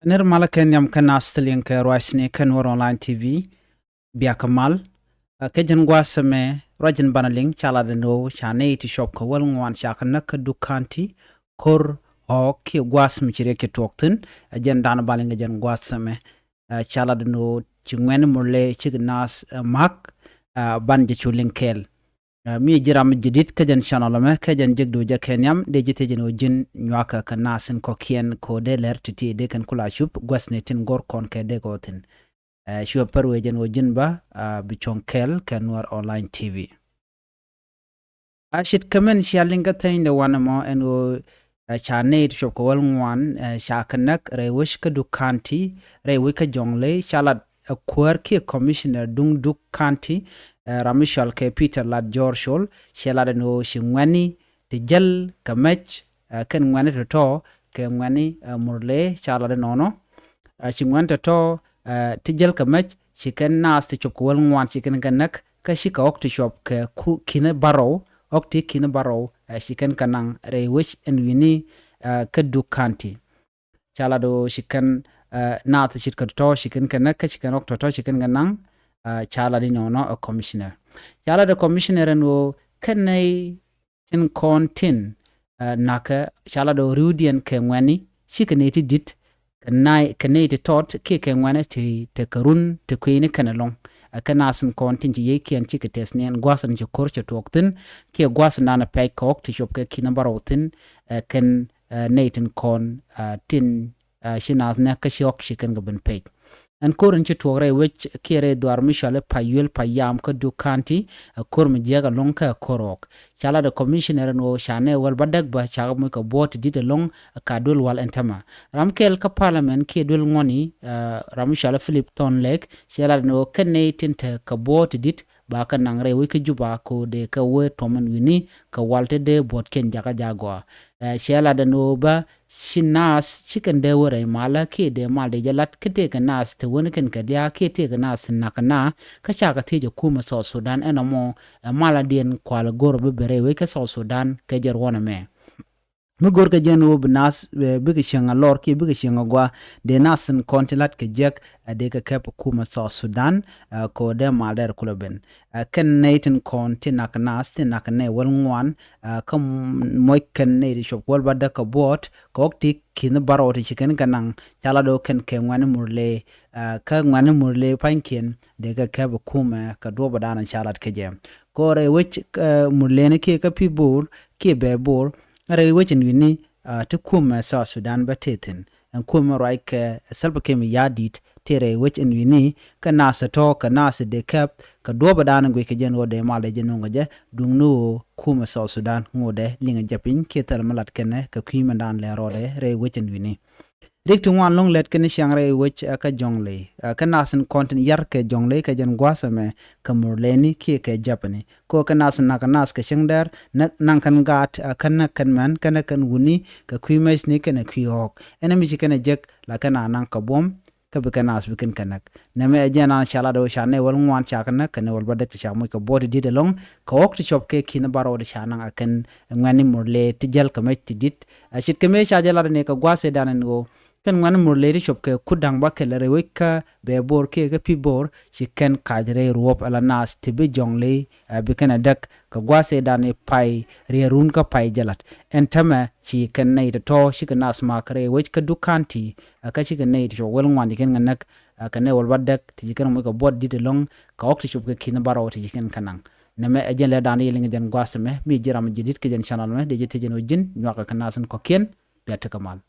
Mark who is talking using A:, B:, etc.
A: Nirmala Kenyam kanastilin ke roisni ke nuer online TV biya kamal kejen gwasame rajin banaling chala deno chane iti shop ko wal ngwan shakana ke dukanti kor o ki gwas michire ke tokten ajen dan balinga jen gwasame chala deno chingwen murle chignas mak banje chulinkel mi jiram jidit kejen chanalame kejen jigdu ja kenyam de jite jeno jin nywaka kanasin ko kien ko de ler titi de kan kula chup gwasnetin gor kon ke de gotin shua parwe jen jin ba bichonkel ke nuer online TV ashit kamen shalinga tain de wanamo eno chane shop ko wal ngwan shakanak rewish ka dukanti rewi ka jonglei shalat kwar ki commissioner dung dukanti ramishal ke Peter lad Jorshol shelade no shingwani de jel kamech ken ngwani to ke ngwani murle shalade nono shingwan to tijel kamech shiken nas te chop wal ngwan shiken kanak ka shika ok to shop ke kine baro ok kine baro shiken kanang re which and wini ke dukanti shalado shiken na te shit to shiken kanak ka shiken ok to shiken kanang chala di nono a commissioner chala the commissioner no kanai tin kontin naka chala do rudian ke ngwani shikaneti dit kanai tot ke ngwani te karun te kwini kanalong kanasin kontin ji yeki an chiketes ne gwasan ji korche toktin ke gwasan na pay kok te shop ke kinabarotin ken natin kon tin shinas na ka shok shikan gaben pay an korin ci tore which kire duar mishale payul payam ka dukanti kor mi jega lonka korok chala the commissioner no shane wal badak ba chaga mo ka bot dit long ka dul wal entama ramkel ka parliament ke dul ngoni ramishale philip ton lake chala no kene tinte ka bot dit ba ka nangre wi ka juba ko de ka we toman wini ka walte de bot ken jaga jagwa chala de no ba shinas chicken de wore mala ke de mal de jalat kete ka nas te woni ken ka dia ke te ka nas nakana ka chaka teje kuma so Sudan enamo mala den kwal gor be bere we ka so Sudan ke jer wona me mi gor ka jeno bnas be ke shenga lor ke be ke shenga gwa de nasin kontilat ke jek de ka kep kuma so Sudan ko de mal der kuloben ken natin konti naknas te nakane wal ngwan kam moy ken ne shop wal badda ka bot ko tik kin baroti chicken kanang chala do ken ke ngwan murle ka ngwan murle pankin de ka kep kuma ka do badana chalat ke jem ko re which murle ne ke ka pibur ke be bor re which ni to kuma sa Sudan batetin en kuma right selba kem yadit tere which in wini kana sa to kana sa de kap ka do badana gwe ke jen wode male jen ngoje dung no kuma sa Sudan ngode linga japin ke tar malat kene ka kwima dan le rode re which in wini riktu wan long let kene shangre which ka Jonglei kana san content yar ke Jonglei ka jen gwasame ka murlëëni ke japani ko kana san nakanas ka shingder nan kan gat kana kan man kana kan wuni ka kwima ni kana kwihok enemi kana jek la kana nan ka bom ka bikanas bikin kanak name ajena shala do shane wal ngwan chakana kana wal badak chamoy ka body didelong ka okti chop ke kina baro de shana akan ngani murle tijal ka met dit ashit keme shajala ne ka gwase danan go kan ngani murle ri chop ke kudang ba kelere weka be bor ke ga pibor chicken kadre ruop ala nas tibi Jonglei bikana dak ka gwase dane pai rierun ka pai jalat entama chi kan nei to shikanas makre wech ka dukanti ka chi kan nei to wel ngwan diken nganak ka ne wal badak ti kan mo ka bod didelong ka okti chop ke kina baro ti kan kanang name ajen le dane yelinga den gwasame mi jiram jidit ke jen channel me de jete jen ojin nywaka kanasan ko ken beta kamal